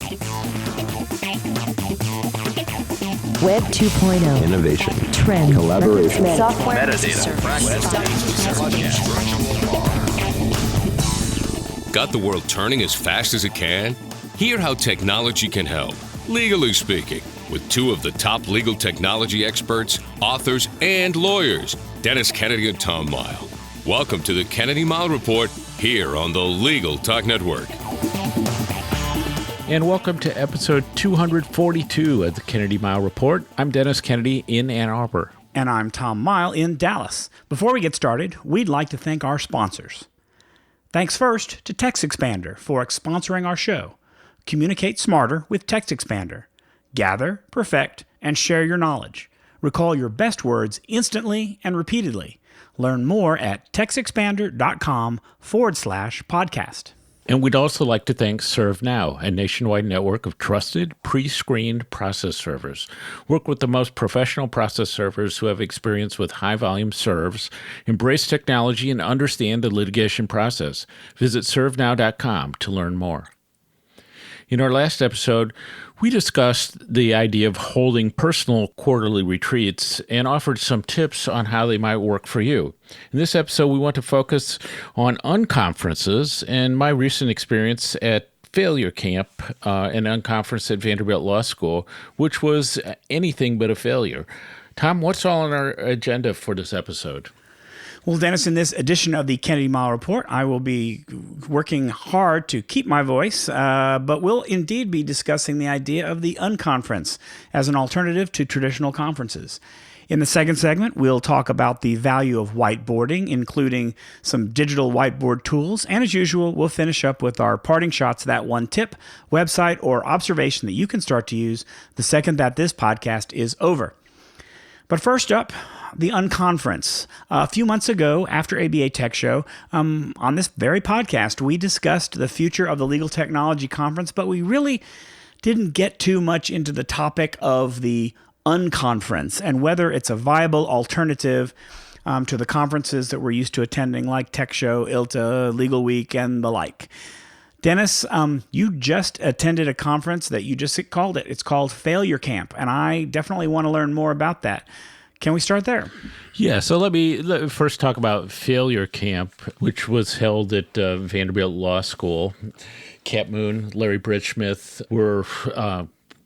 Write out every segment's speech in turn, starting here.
Web 2.0. Innovation. Trend. Collaboration. Software. Metadata. Got the world turning as fast as it can? Hear how technology can help, legally speaking, with two of the top legal technology experts, authors, and lawyers, Dennis Kennedy and Tom Mighell. Welcome to the Kennedy Mighell Report here on the Legal Talk Network. And welcome to episode 242 of the Kennedy Mighell Report. I'm Dennis Kennedy in Ann Arbor. And I'm Tom Mighell in Dallas. Before we get started, we'd like to thank our sponsors. Thanks first to TextExpander for sponsoring our show. Communicate smarter with TextExpander. Gather, perfect, and share your knowledge. Recall your best words instantly and repeatedly. Learn more at textexpander.com/podcast. And we'd also like to thank ServeNow, a nationwide network of trusted, pre-screened process servers. Work with the most professional process servers who have experience with high-volume serves, embrace technology, and understand the litigation process. Visit ServeNow.com to learn more. In our last episode, we discussed the idea of holding personal quarterly retreats and offered some tips on how they might work for you. In this episode, we want to focus on unconferences and my recent experience at Failure Camp, an unconference at Vanderbilt Law School, which was anything but a failure. Tom, what's all on our agenda for this episode? Well, Dennis, in this edition of the Kennedy Mighell Report, I will be working hard to keep my voice, but we'll indeed be discussing the idea of the Unconference as an alternative to traditional conferences. In the second segment, we'll talk about the value of whiteboarding, including some digital whiteboard tools. And as usual, we'll finish up with our parting shots, that one tip, website, or observation that you can start to use the second that this podcast is over. But first up, the Unconference. A few months ago, after ABA Tech Show, on this very podcast, we discussed the future of the Legal Technology Conference, but we really didn't get too much into the topic of the Unconference and whether it's a viable alternative to the conferences that we're used to attending, like Tech Show, ILTA, Legal Week, and the like. Dennis, you just attended a conference that you just called it. It's called Failure Camp, and I definitely want to learn more about that. Can we start there? Yeah, so let me first talk about Failure Camp, which was held at Vanderbilt Law School. Cat Moon, Larry Bridgesmith were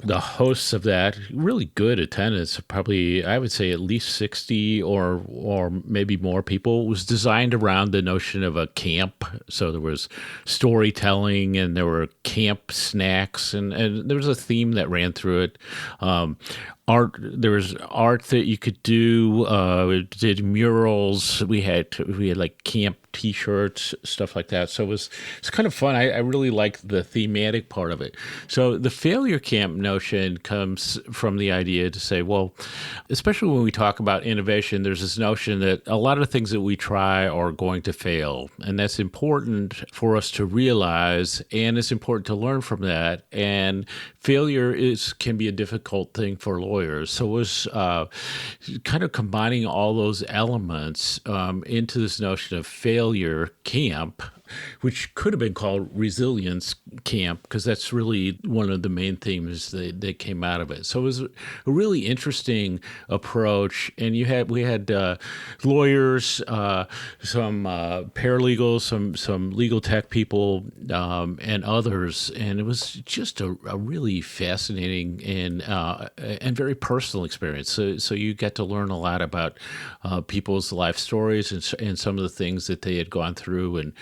the hosts of that. Really good attendance, probably I would say at least 60 or maybe more people. It was designed around the notion of a camp. So there was storytelling and there were camp snacks and there was a theme that ran through it. Art. There was art that you could do. We did murals. We had like camp T-shirts, stuff like that. So it's kind of fun. I really liked the thematic part of it. So the failure camp notion comes from the idea to say, well, especially when we talk about innovation, there's this notion that a lot of things that we try are going to fail, and that's important for us to realize, and it's important to learn from that. And failure can be a difficult thing for lawyers. So it was kind of combining all those elements into this notion of failure camp, which could have been called resilience camp, because that's really one of the main themes that came out of it. So it was a really interesting approach. And we had lawyers, some paralegals, some legal tech people, and others. And it was just a really fascinating and very personal experience. So you get to learn a lot about people's life stories and some of the things that they had gone through and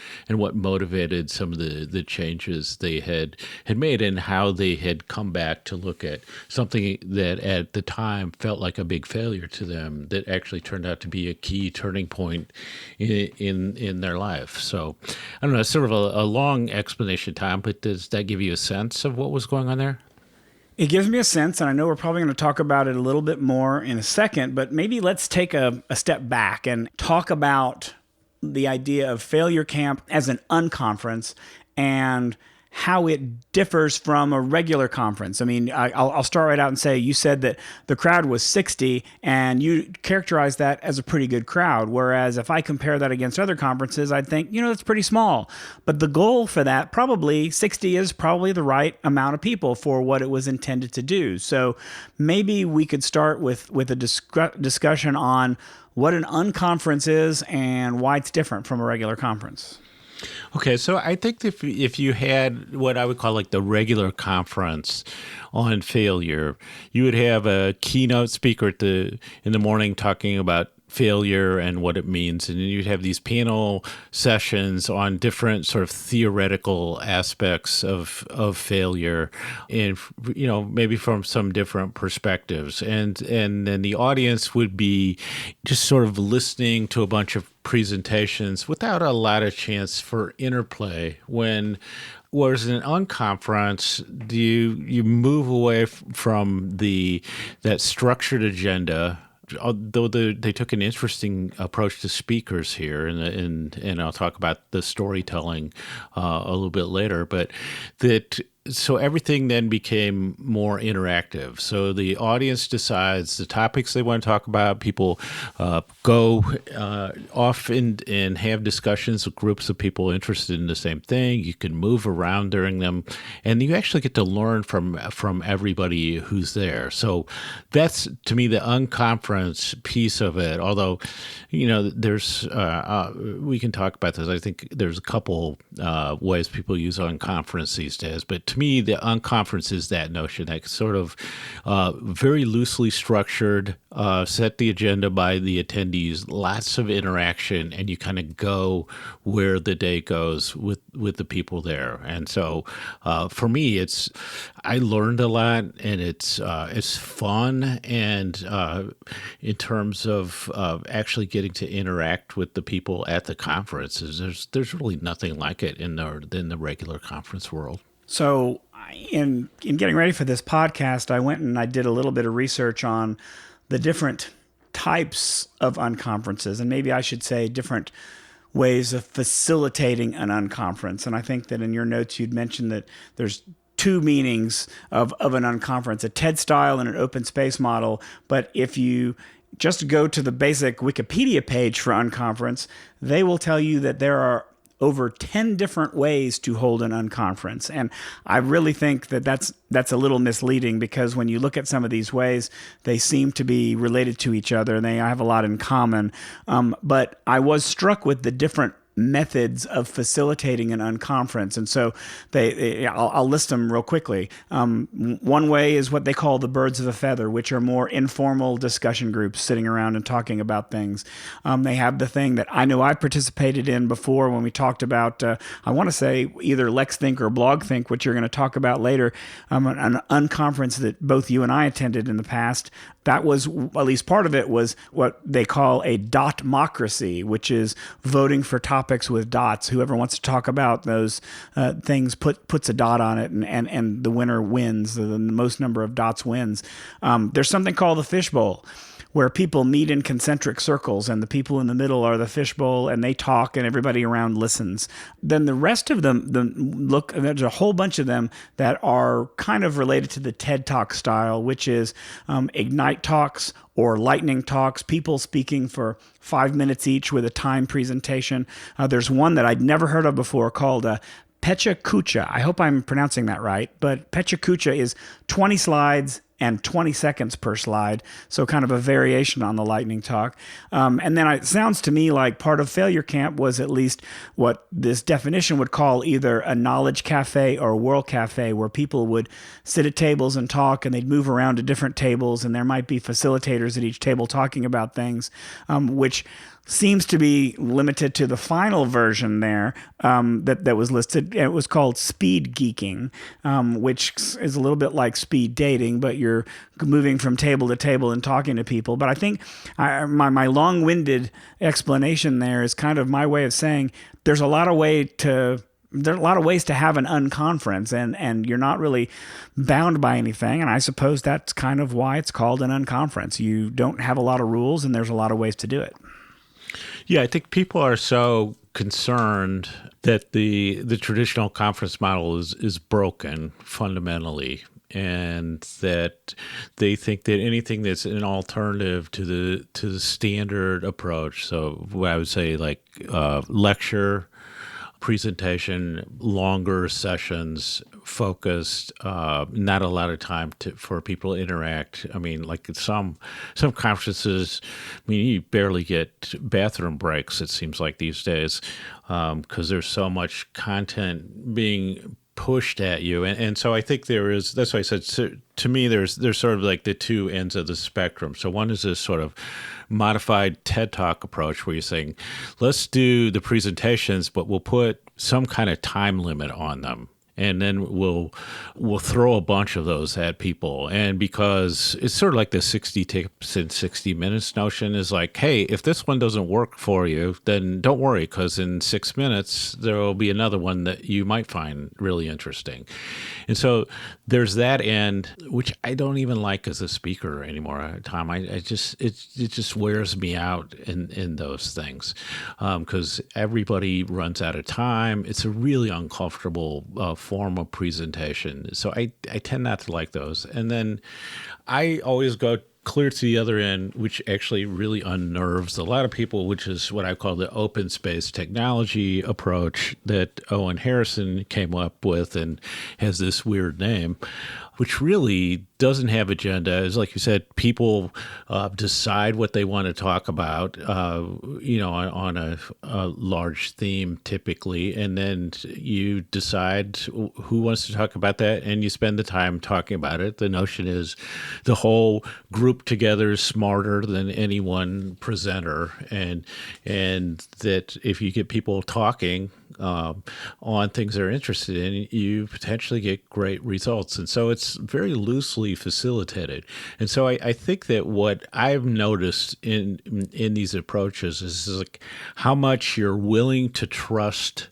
what motivated some of the changes they had made and how they had come back to look at something that at the time felt like a big failure to them that actually turned out to be a key turning point in their life. So I don't know, it's sort of a long explanation, Tom, but does that give you a sense of what was going on there? It gives me a sense, and I know we're probably going to talk about it a little bit more in a second, but maybe let's take a step back and talk about the idea of Failure Camp as an unconference and how it differs from a regular conference. I mean, I'll start right out and say, you said that the crowd was 60, and you characterized that as a pretty good crowd. Whereas if I compare that against other conferences, I'd think, that's pretty small. But the goal for that, probably 60 is probably the right amount of people for what it was intended to do. So maybe we could start with a discussion on what an unconference is and why it's different from a regular conference. Okay, so I think if you had what I would call like the regular conference on failure, you would have a keynote speaker in the morning talking about failure and what it means, and then you'd have these panel sessions on different sort of theoretical aspects of failure, and maybe from some different perspectives, and then the audience would be just sort of listening to a bunch of presentations without a lot of chance for interplay. Whereas in an unconference, you move away from that structured agenda. Although they took an interesting approach to speakers here, and I'll talk about the storytelling a little bit later, but so everything then became more interactive. So the audience decides the topics they want to talk about. People go off and have discussions with groups of people interested in the same thing. You can move around during them, and you actually get to learn from everybody who's there. So that's, to me, the unconference piece of it. Although, there's we can talk about this. I think there's a couple ways people use unconference these days, but to me, the unconference is that notion, that sort of very loosely structured, set the agenda by the attendees, lots of interaction, and you kind of go where the day goes with the people there. And so for me, I learned a lot, and it's fun, and in terms of actually getting to interact with the people at the conferences, there's really nothing like it in the regular conference world. So in getting ready for this podcast, I went and I did a little bit of research on the different types of unconferences, and maybe I should say different ways of facilitating an unconference. And I think that in your notes you'd mentioned that there's two meanings of an unconference, a TED style and an open space model. But if you just go to the basic Wikipedia page for unconference, they will tell you that there are over 10 different ways to hold an unconference. And I really think that that's a little misleading, because when you look at some of these ways, they seem to be related to each other, and they have a lot in common. But I was struck with the different methods of facilitating an unconference. And so I'll list them real quickly. One way is what they call the birds of a feather, which are more informal discussion groups sitting around and talking about things. They have the thing that I know I participated in before when we talked about, I want to say either Lex Think or Blog Think, which you're going to talk about later, an unconference that both you and I attended in the past. That was, at least part of it, was what they call a dotmocracy, which is voting for topics with dots. Whoever wants to talk about those things puts a dot on it, and the winner wins. The most number of dots wins. There's something called the fishbowl, where people meet in concentric circles, and the people in the middle are the fishbowl, and they talk, and everybody around listens. Then the rest of them, there's a whole bunch of them that are kind of related to the TED Talk style, which is Ignite Talks or lightning talks, people speaking for 5 minutes each with a time presentation. There's one that I'd never heard of before called Pecha Kucha. I hope I'm pronouncing that right, but Pecha Kucha is 20 slides and 20 seconds per slide, so kind of a variation on the lightning talk. And then it sounds to me like part of Failure Camp was at least what this definition would call either a knowledge cafe or a world cafe, where people would sit at tables and talk, and they'd move around to different tables, and there might be facilitators at each table talking about things, which seems to be limited to the final version there that was listed. It was called speed geeking, which is a little bit like speed dating, but you're moving from table to table and talking to people. But I think my long-winded explanation there is kind of my way of saying there are a lot of ways to have an unconference, and you're not really bound by anything. And I suppose that's kind of why it's called an unconference. You don't have a lot of rules, and there's a lot of ways to do it. Yeah, I think people are so concerned that the traditional conference model is broken fundamentally, and that they think that anything that's an alternative to the standard approach, so what I would say like lecture, presentation, longer sessions, focused, not a lot of time for people to interact. I mean, like some conferences, I mean, you barely get bathroom breaks, it seems like these days, because there's so much content being pushed at you. And so I think that's why I said, to me, there's sort of like the two ends of the spectrum. So one is this sort of modified TED Talk approach where you're saying, let's do the presentations, but we'll put some kind of time limit on them. And then we'll throw a bunch of those at people. And because it's sort of like the 60 tips in 60 minutes notion is like, hey, if this one doesn't work for you, then don't worry, because in 6 minutes, there will be another one that you might find really interesting. And so there's that end, which I don't even like as a speaker anymore, Tom. It just wears me out in those things, because everybody runs out of time. It's a really uncomfortable form of presentation. So I tend not to like those. And then I always go clear to the other end, which actually really unnerves a lot of people, which is what I call the open space technology approach that Owen Harrison came up with and has this weird name, which really doesn't have agenda. Is like you said, people decide what they want to talk about, on a large theme typically, and then you decide who wants to talk about that, and you spend the time talking about it. The notion is the whole group together is smarter than any one presenter, and that if you get people talking on things they're interested in, you potentially get great results. And so it's very loosely facilitated. And so I think that what I've noticed in these approaches is like how much you're willing to trust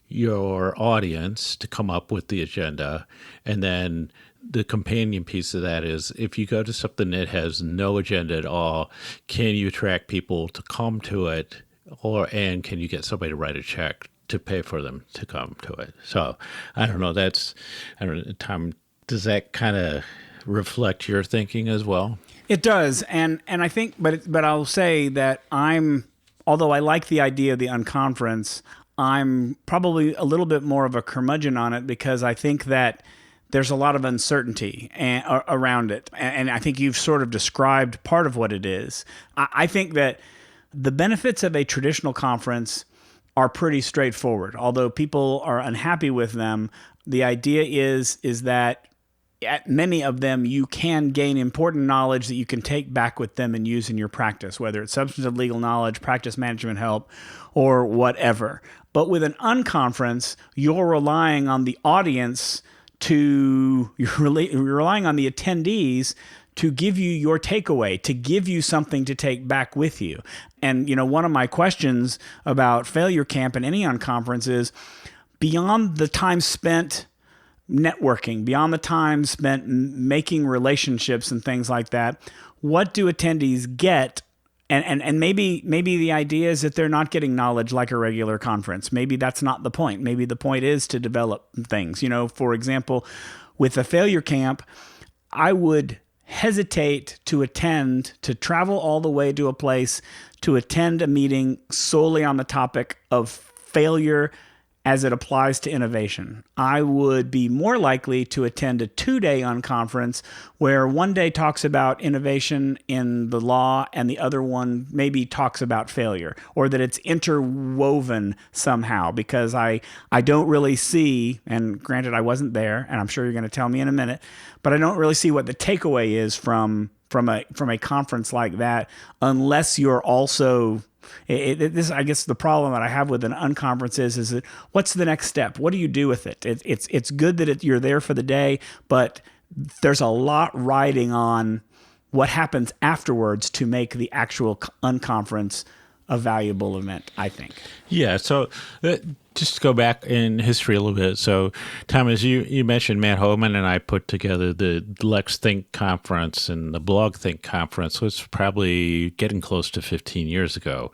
your audience to come up with the agenda. And then the companion piece of that is if you go to something that has no agenda at all, can you attract people to come to it, and can you get somebody to write a check to pay for them to come to it? So I don't know. Tom, does that kind of reflect your thinking as well? It does, and I think, but I'll say that although I like the idea of the unconference, I'm probably a little bit more of a curmudgeon on it because I think that there's a lot of uncertainty around it, and I think you've sort of described part of what it is. I think that the benefits of a traditional conference are pretty straightforward. Although people are unhappy with them, the idea is that at many of them, you can gain important knowledge that you can take back with them and use in your practice, whether it's substantive legal knowledge, practice management help, or whatever. But with an unconference, you're relying on the audience you're relying on the attendees to give you your takeaway, to give you something to take back with you. And, one of my questions about Failure Camp and any unconference is, beyond the time spent networking, beyond the time spent making relationships and things like that, what do attendees get? And maybe the idea is that they're not getting knowledge like a regular conference. Maybe that's not the point. Maybe the point is to develop things. For example, with a Failure Camp, I would hesitate to travel all the way to a place to attend a meeting solely on the topic of failure as it applies to innovation. I would be more likely to attend a 2-day unconference where one day talks about innovation in the law and the other one maybe talks about failure, or that it's interwoven somehow, because I don't really see, and granted I wasn't there, and I'm sure you're going to tell me in a minute, but I don't really see what the takeaway is from a conference like that, unless you're also... This, I guess, the problem that I have with an unconference is that what's the next step? What do you do with it? It's good that you're there for the day, but there's a lot riding on what happens afterwards to make the actual unconference a valuable event, I think. Yeah. So just to go back in history a little bit. So, Thomas, you mentioned Matt Homan and I put together the Lex Think conference and the Blog Think conference was probably getting close to 15 years ago.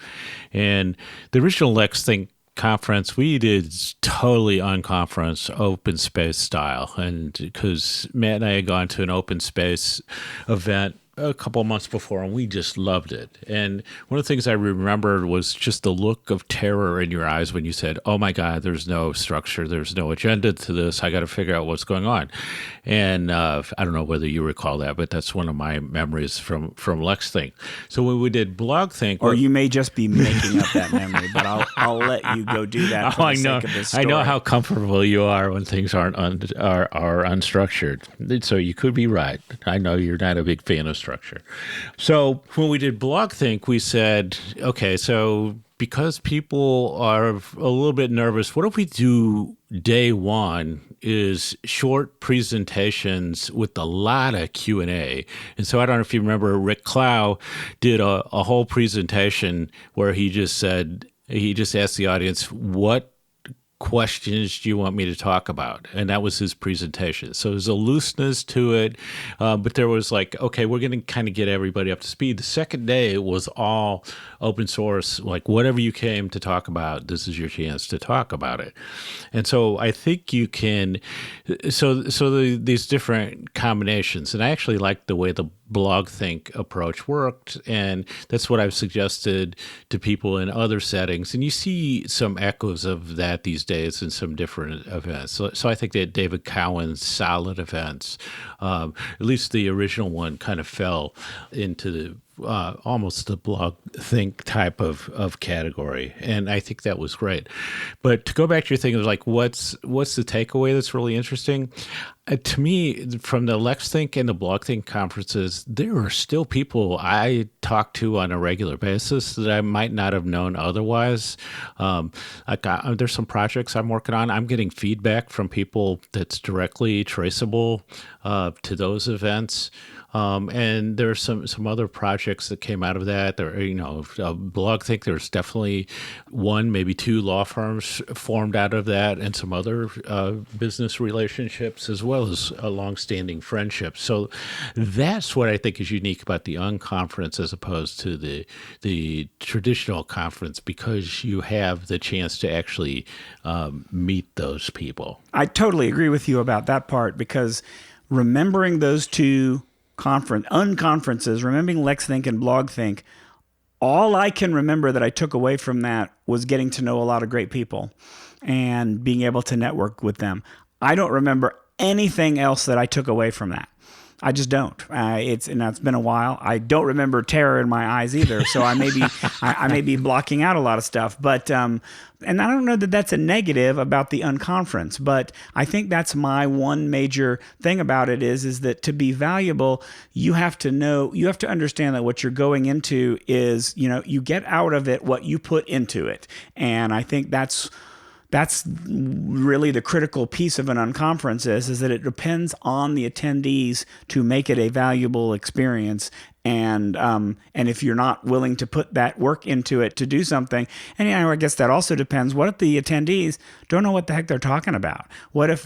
And the original Lex Think conference we did totally unconference open space style, and because Matt and I had gone to an open space event a couple of months before, and we just loved it. And one of the things I remembered was just the look of terror in your eyes when you said, "Oh my God, there's no structure, there's no agenda to this. I got to figure out what's going on." And I don't know whether you recall that, but that's one of my memories from Lex Think. So when we did Blog Think, or you may just be making up that memory, but I'll let you go do that. For the sake of this story. I know how comfortable you are when things are unstructured. So you could be right. I know you're not a big fan of structure. So when we did Blog Think, we said, okay, so because people are a little bit nervous, what if we do day one is short presentations with a lot of Q&A. And so I don't know if you remember, Rick Clow did a whole presentation where he just asked the audience, what questions do you want me to talk about? And that was his presentation. So there's a looseness to it, but there was like, okay, we're going to kind of get everybody up to speed. The second day it was all open source, like whatever you came to talk about, this is your chance to talk about it. And so I think you can, these different combinations, and I actually like the way the Blog Think approach worked, and that's what I've suggested to people in other settings. And you see some echoes of that these days in some different events. So I think that David Cowan's solid events, at least the original one, kind of fell into the almost the Blog Think type of category, and I think that was great. But to go back to your thing, it was like, what's the takeaway that's really interesting? To me, from the Lex Think and the Blog Think conferences, there are still people I talk to on a regular basis that I might not have known otherwise. There's some projects I'm working on. I'm getting feedback from people that's directly traceable to those events. And there's some other projects that came out of that. There, Blog Think, there's definitely one, maybe two law firms formed out of that, and some other business relationships, as well as a longstanding friendship. So that's what I think is unique about the Unconference as opposed to the traditional conference, because you have the chance to actually meet those people. I totally agree with you about that part, because remembering those two unconferences, remembering Lex Think and Blog Think, all I can remember that I took away from that was getting to know a lot of great people and being able to network with them. I don't remember anything else that I took away from that. I just don't. It's been a while. I don't remember terror in my eyes either. So I may be blocking out a lot of stuff. But and I don't know that that's a negative about the Unconference. But I think that's my one major thing about it is that to be valuable, you have to understand that what you're going into is, you get out of it what you put into it. And I think that's really the critical piece of an Unconference is that it depends on the attendees to make it a valuable experience. And if you're not willing to put that work into it to do something, and I guess that also depends. What if the attendees don't know what the heck they're talking about? What if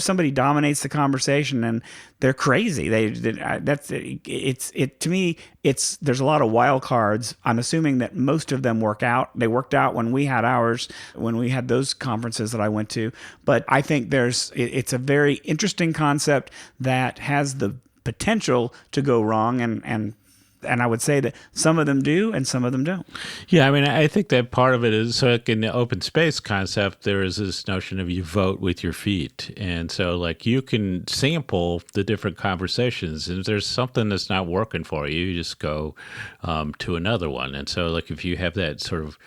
somebody dominates the conversation and they're crazy? To me, there's a lot of wild cards. I'm assuming that most of them work out. They worked out when we had those conferences that I went to. But I think it's a very interesting concept that has the potential to go wrong, and I would say that some of them do and some of them don't. Yeah, I mean, I think that part of it is, so like in the open space concept, there is this notion of you vote with your feet. And so like you can sample the different conversations, and if there's something that's not working for you, you just go to another one. And so like if you have that sort of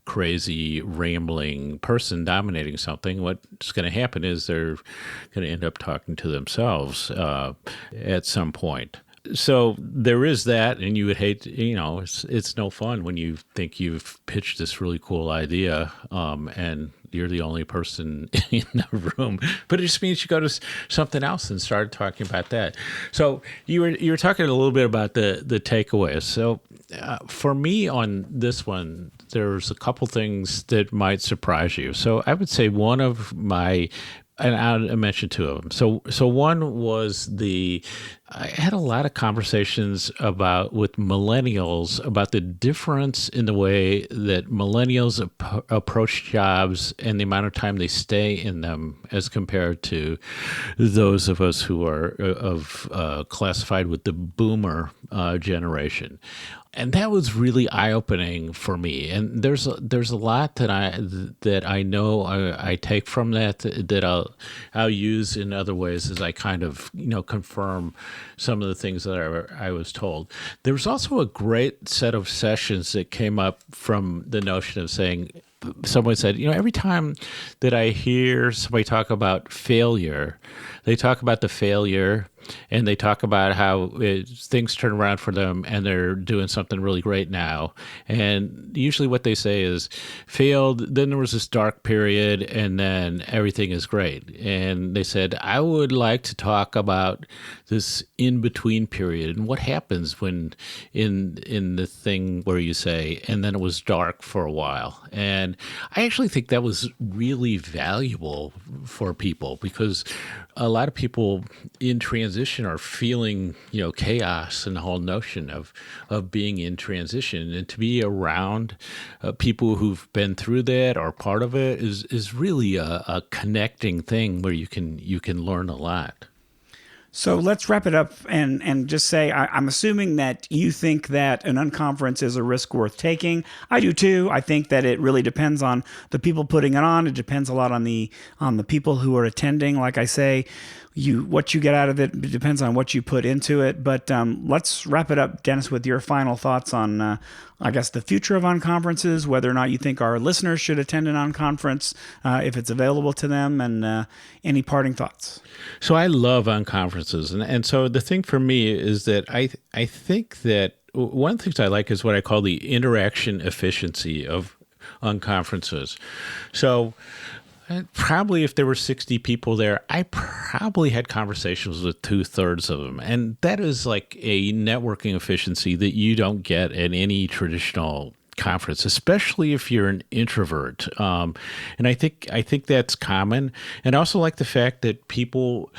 crazy rambling person dominating something, what's going to happen is they're going to end up talking to themselves at some point. So there is that, and you would hate, it's no fun when you think you've pitched this really cool idea and you're the only person in the room. But it just means you go to something else and start talking about that. So you were talking a little bit about the takeaways. So for me on this one, there's a couple things that might surprise you. So I would say one of my, and I mentioned two of them. So one was I had a lot of conversations with millennials about the difference in the way that millennials approach jobs and the amount of time they stay in them as compared to those of us who are classified with the boomer generation. And that was really eye-opening for me. And there's a lot that I know I take from that I'll use in other ways as I kind of confirm some of the things that I was told. There was also a great set of sessions that came up from the notion of saying, someone said, every time that I hear somebody talk about failure, they talk about the failure and they talk about how things turn around for them and they're doing something really great now. And usually what they say is failed, then there was this dark period, and then everything is great. And they said, I would like to talk about this in-between period and what happens when in the thing where you say, and then it was dark for a while. And I actually think that was really valuable for people, because a lot of people in transition are feeling, chaos and the whole notion of being in transition, and to be around people who've been through that or part of it is really a connecting thing where you can learn a lot. So let's wrap it up and just say, I'm assuming that you think that an unconference is a risk worth taking. I do too. I think that it really depends on the people putting it on. It depends a lot on the people who are attending. Like I say, what you get out of it depends on what you put into it. But let's wrap it up, Dennis, with your final thoughts on, I guess, the future of unconferences, whether or not you think our listeners should attend an unconference, if it's available to them, and any parting thoughts. So I love unconferences. And so the thing for me is that I think that one of the things I like is what I call the interaction efficiency of unconferences. So probably if there were 60 people there, I probably had conversations with 2/3 of them. And that is like a networking efficiency that you don't get at any traditional conference, especially if you're an introvert. And I think that's common. And I also like the fact that people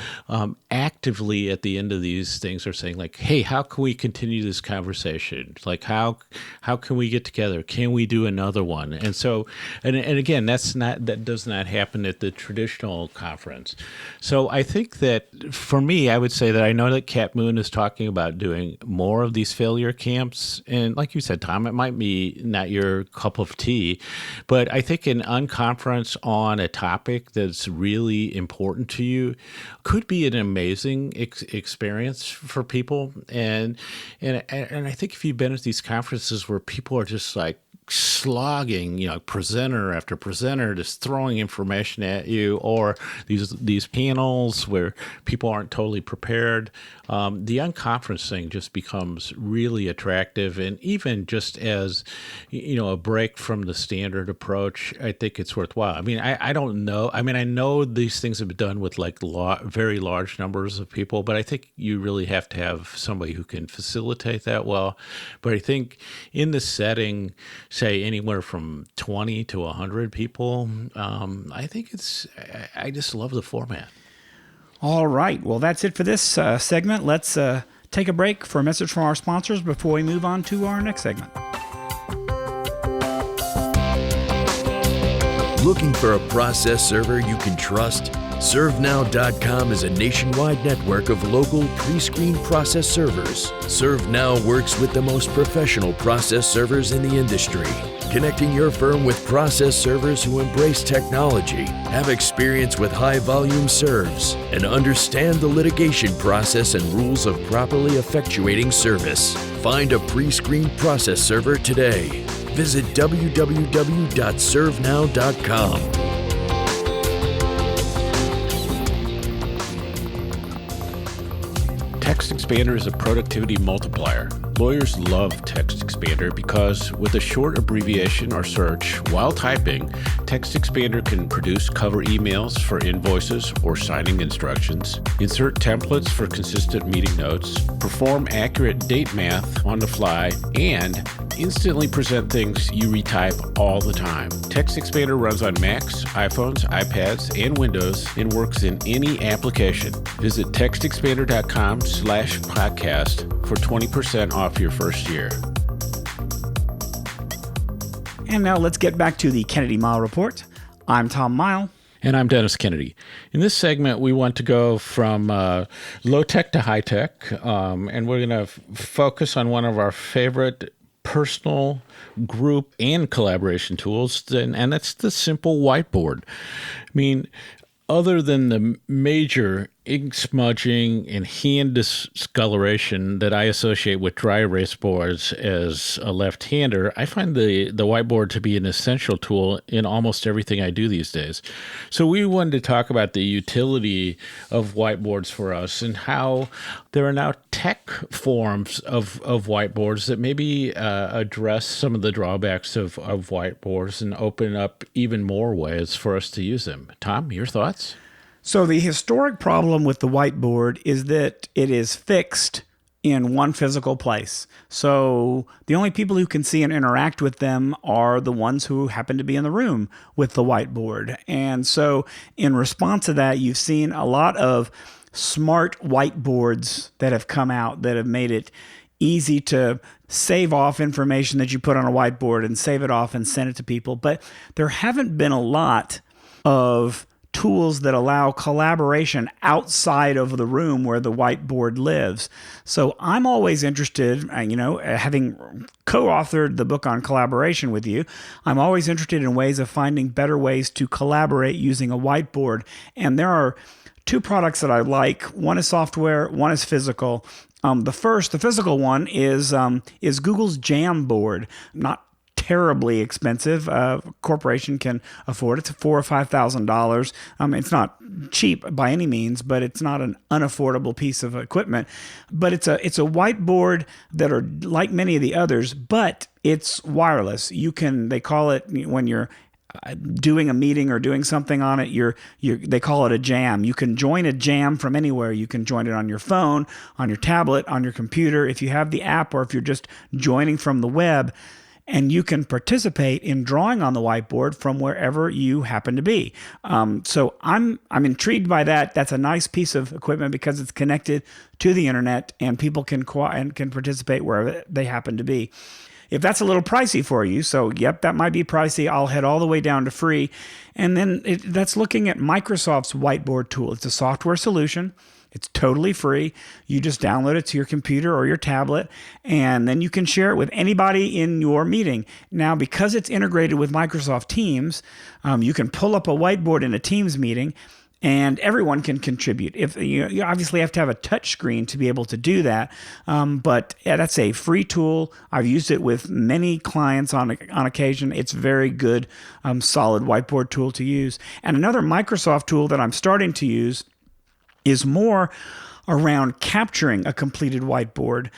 actively at the end of these things are saying, like, hey, how can we continue this conversation? Like, how can we get together? Can we do another one? And so, and again, that does not happen at the traditional conference. So I think that for me, I would say that I know that Cat Moon is talking about doing more of these failure camps. And like you said, Tom, it might be not your cup of tea, but I think an unconference on a topic that's really important to you could be an amazing experience for people. And I think if you've been at these conferences where people are just like slogging, presenter after presenter, just throwing information at you, or these panels where people aren't totally prepared, the unconference thing just becomes really attractive. And even just as, a break from the standard approach, I think it's worthwhile. I mean, I don't know. I mean, I know these things have been done with like very large numbers of people, but I think you really have to have somebody who can facilitate that well. But I think in the setting, say anywhere from 20 to 100 people, I just love the format. All right. Well, that's it for this segment. Let's take a break for a message from our sponsors before we move on to our next segment. Looking for a process server you can trust? ServeNow.com is a nationwide network of local pre-screened process servers. ServeNow works with the most professional process servers in the industry, connecting your firm with process servers who embrace technology, have experience with high-volume serves, and understand the litigation process and rules of properly effectuating service. Find a pre-screened process server today. Visit www.servenow.com. Text Expander is a productivity multiplier. Lawyers love TextExpander because with a short abbreviation or search while typing, TextExpander can produce cover emails for invoices or signing instructions, insert templates for consistent meeting notes, perform accurate date math on the fly, and instantly present things you retype all the time. TextExpander runs on Macs, iPhones, iPads, and Windows and works in any application. Visit textexpander.com/podcast for 20% off your first year. And now let's get back to the Kennedy Mighell Report. I'm Tom Mighell. And I'm Dennis Kennedy. In this segment, we want to go from low tech to high tech, and we're going to focus on one of our favorite personal, group, and collaboration tools, and that's the simple whiteboard. I mean, other than the major ink smudging and hand discoloration that I associate with dry erase boards as a left-hander, I find the whiteboard to be an essential tool in almost everything I do these days. So we wanted to talk about the utility of whiteboards for us and how there are now tech forms of whiteboards that maybe address some of the drawbacks of whiteboards and open up even more ways for us to use them. Tom, your thoughts? So the historic problem with the whiteboard is that it is fixed in one physical place. So the only people who can see and interact with them are the ones who happen to be in the room with the whiteboard. And so in response to that, you've seen a lot of smart whiteboards that have come out that have made it easy to save off information that you put on a whiteboard and save it off and send it to people. But there haven't been a lot of tools that allow collaboration outside of the room where the whiteboard lives. So I'm always interested, having co-authored the book on collaboration with you, I'm always interested in ways of finding better ways to collaborate using a whiteboard. And there are two products that I like. One is software, one is physical. The physical one is Google's Jamboard. Not terribly expensive. A corporation can afford it. It's $4,000 or $5,000. It's not cheap by any means, but it's not an unaffordable piece of equipment. But it's a whiteboard that are like many of the others, but it's wireless. They call it when you're doing a meeting or doing something on it, they call it a jam. You can join a jam from anywhere. You can join it on your phone, on your tablet, on your computer, if you have the app, or if you're just joining from the web. And you can participate in drawing on the whiteboard from wherever you happen to be. So I'm intrigued by that. That's a nice piece of equipment because it's connected to the internet, and people can participate wherever they happen to be. If that's a little pricey for you, so yep, that might be pricey. I'll head all the way down to free. And then that's looking at Microsoft's whiteboard tool. It's a software solution. It's totally free. You just download it to your computer or your tablet, and then you can share it with anybody in your meeting. Now, because it's integrated with Microsoft Teams, you can pull up a whiteboard in a Teams meeting, and everyone can contribute. If you obviously have to have a touch screen to be able to do that, but yeah, that's a free tool. I've used it with many clients on occasion. It's very good, solid whiteboard tool to use. And another Microsoft tool that I'm starting to use is more around capturing a completed whiteboard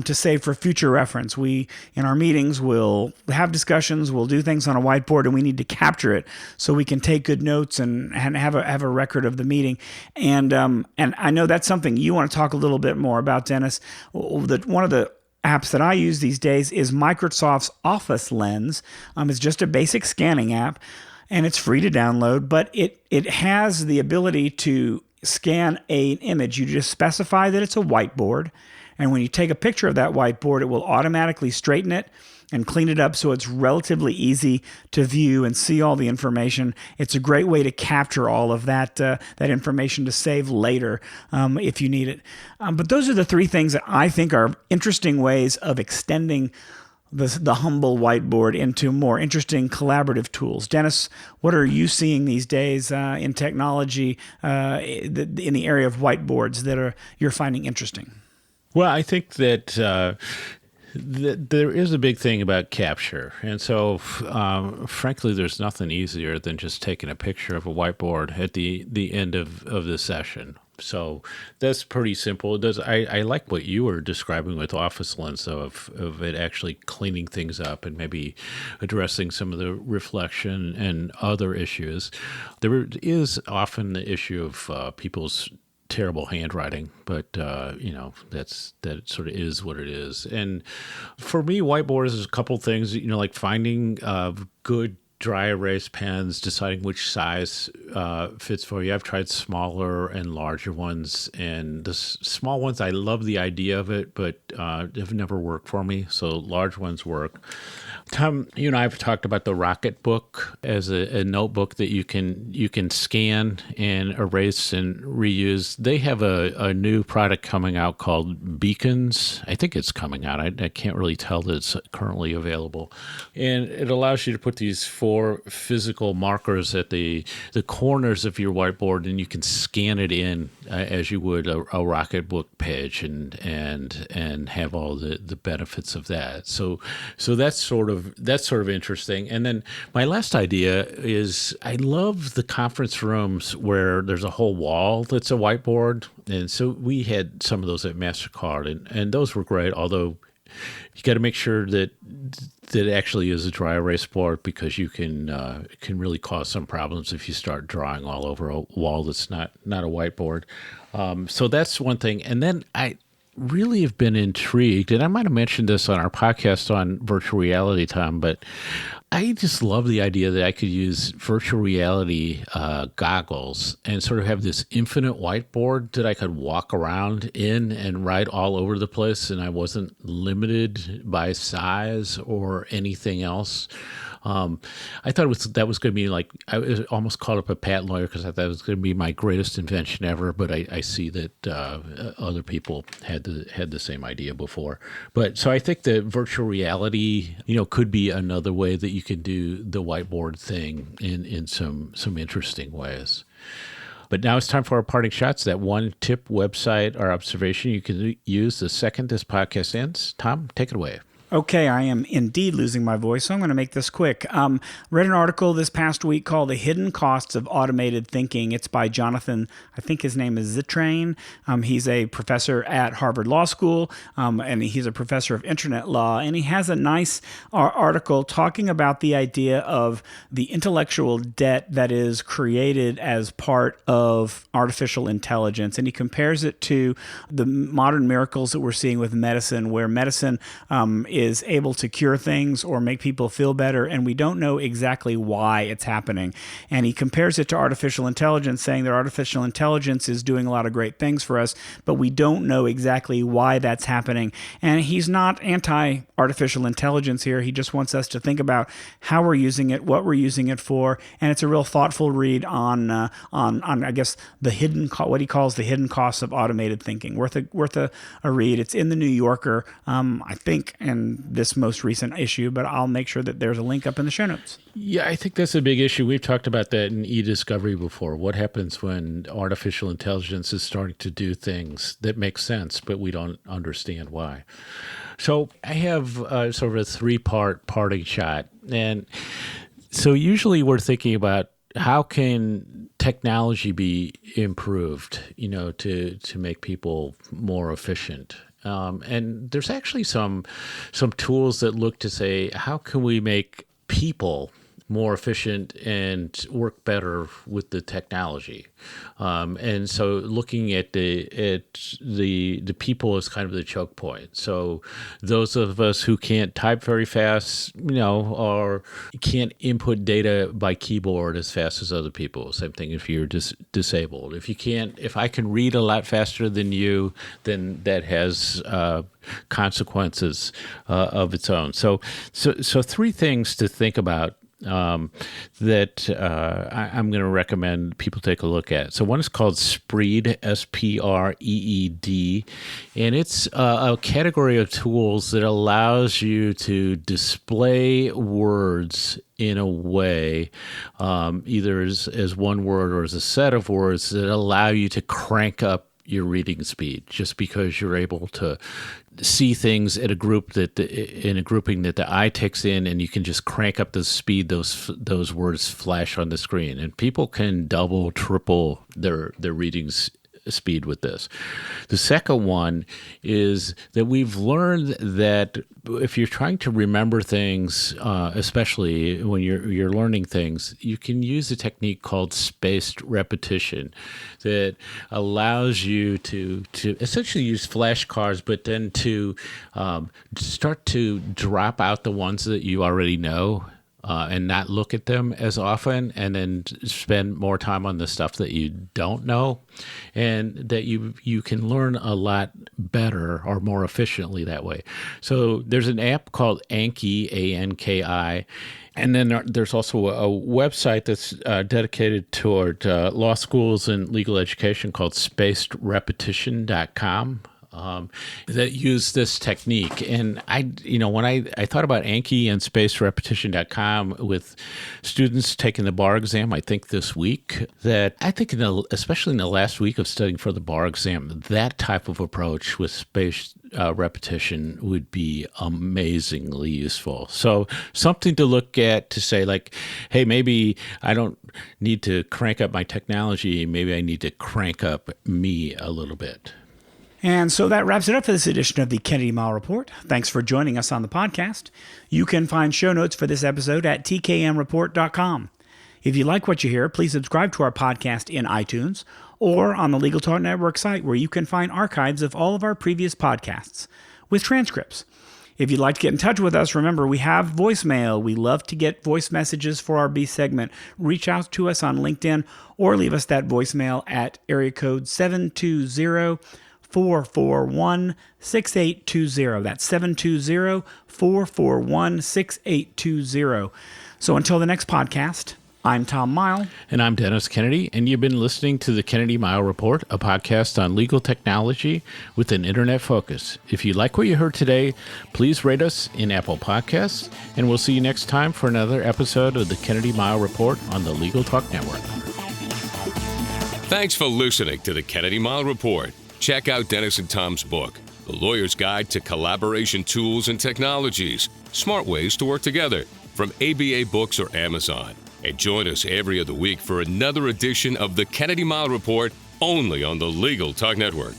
to save for future reference. We, in our meetings, will have discussions, we'll do things on a whiteboard, and we need to capture it so we can take good notes and have a record of the meeting. And I know that's something you want to talk a little bit more about, Dennis. One of the apps that I use these days is Microsoft's Office Lens. It's just a basic scanning app, and it's free to download, but it has the ability to scan an image. You just specify that it's a whiteboard, and when you take a picture of that whiteboard, it will automatically straighten it and clean it up so it's relatively easy to view and see all the information. It's a great way to capture all of that information to save later if you need it. But those are the three things that I think are interesting ways of extending the humble whiteboard into more interesting collaborative tools. Dennis, what are you seeing these days in technology in the area of whiteboards that you're finding interesting? Well, I think that there is a big thing about capture. And so, frankly, there's nothing easier than just taking a picture of a whiteboard at the end of the session. So that's pretty simple. It does. I like what you were describing with Office Lens, though, of it actually cleaning things up and maybe addressing some of the reflection and other issues. There is often the issue of people's terrible handwriting, but that sort of is what it is. And for me, whiteboard is a couple things. Like finding good dry erase pens, deciding which size fits for you. I've tried smaller and larger ones, and the small ones, I love the idea of it, but have never worked for me. So large ones work. Tom, you and I have talked about the Rocket Book as a notebook that you can scan and erase and reuse. They have a new product coming out called Beacons. I think it's coming out. I can't really tell that it's currently available. And it allows you to put these 4 physical markers at the corners of your whiteboard, and you can scan it in as you would a Rocket Book page and have all the benefits of that. So that's sort of interesting. And then my last idea is I love the conference rooms where there's a whole wall that's a whiteboard. And so we had some of those at MasterCard, and those were great, although you got to make sure that it actually is a dry erase board, because you can really cause some problems if you start drawing all over a wall that's not a whiteboard. So that's one thing. And then I really have been intrigued, and I might have mentioned this on our podcast on virtual reality, Tom, but I just love the idea that I could use virtual reality goggles and sort of have this infinite whiteboard that I could walk around in and write all over the place, and I wasn't limited by size or anything else. I thought that was going to be like, I was almost called up a patent lawyer because I thought it was going to be my greatest invention ever. But I see that other people had the same idea before. But so I think that virtual reality, could be another way that you can do the whiteboard thing in some interesting ways. But now it's time for our parting shots. That one tip, website, or observation you can use the second this podcast ends. Tom, take it away. Okay, I am indeed losing my voice, so I'm going to make this quick. Read an article this past week called The Hidden Costs of Automated Thinking. It's by Jonathan, I think his name is Zittrain. He's a professor at Harvard Law School, and he's a professor of internet law. And he has a nice article talking about the idea of the intellectual debt that is created as part of artificial intelligence. And he compares it to the modern miracles that we're seeing with medicine, where medicine is able to cure things or make people feel better, and we don't know exactly why it's happening. And he compares it to artificial intelligence, saying that artificial intelligence is doing a lot of great things for us, but we don't know exactly why that's happening. And he's not anti-artificial intelligence here. He just wants us to think about how we're using it, what we're using it for, and it's a real thoughtful read on I guess what he calls the hidden costs of automated thinking. Worth a read. It's in the New Yorker, I think, in this most recent issue, but I'll make sure that there's a link up in the show notes. Yeah, I think that's a big issue. We've talked about that in e-discovery before. What happens when artificial intelligence is starting to do things that make sense, but we don't understand why? So I have sort of a 3-part parting shot. And so usually we're thinking about how can technology be improved, to make people more efficient. And there's actually some tools that look to say, how can we make people more efficient and work better with the technology? And so looking at the people is kind of the choke point. So those of us who can't type very fast, or can't input data by keyboard as fast as other people. Same thing if you're disabled. If I can read a lot faster than you, then that has consequences of its own. So 3 things to think about that I'm going to recommend people take a look at. So one is called Spreed, Spreed, and it's a category of tools that allows you to display words in a way, either as one word or as a set of words that allow you to crank up your reading speed, just because you're able to see things at a in a grouping that the eye takes in, and you can just crank up the speed those words flash on the screen. And people can double, triple their reading speed with this. The second one is that we've learned that if you're trying to remember things, especially when you're learning things, you can use a technique called spaced repetition that allows you to essentially use flashcards, but then to start to drop out the ones that you already know. And not look at them as often, and then spend more time on the stuff that you don't know, and that you can learn a lot better or more efficiently that way. So there's an app called Anki, A-N-K-I, and then there's also a website that's dedicated toward law schools and legal education called spacedrepetition.com. That use this technique. And when I thought about Anki and spacedrepetition.com with students taking the bar exam, I think this week, that I think especially in the last week of studying for the bar exam, that type of approach with spaced repetition would be amazingly useful. So something to look at to say, like, hey, maybe I don't need to crank up my technology. Maybe I need to crank up me a little bit. And so that wraps it up for this edition of the Kennedy Mighell Report. Thanks for joining us on the podcast. You can find show notes for this episode at tkmreport.com. If you like what you hear, please subscribe to our podcast in iTunes or on the Legal Talk Network site, where you can find archives of all of our previous podcasts with transcripts. If you'd like to get in touch with us, remember, we have voicemail. We love to get voice messages for our B segment. Reach out to us on LinkedIn or leave us that voicemail at area code 720-441-6820. That's 720-441-6820. So until the next podcast, I'm Tom Mighell. And I'm Dennis Kennedy, and you've been listening to the Kennedy Mighell Report, a podcast on legal technology with an internet focus. If you like what you heard today, please rate us in Apple Podcasts, and we'll see you next time for another episode of the Kennedy Mighell Report on the Legal Talk Network. Thanks for listening to the Kennedy Mighell Report. Check out Dennis and Tom's book, The Lawyer's Guide to Collaboration Tools and Technologies, Smart Ways to Work Together, from ABA Books or Amazon. And join us every other week for another edition of the Kennedy Mighell Report, only on the Legal Talk Network.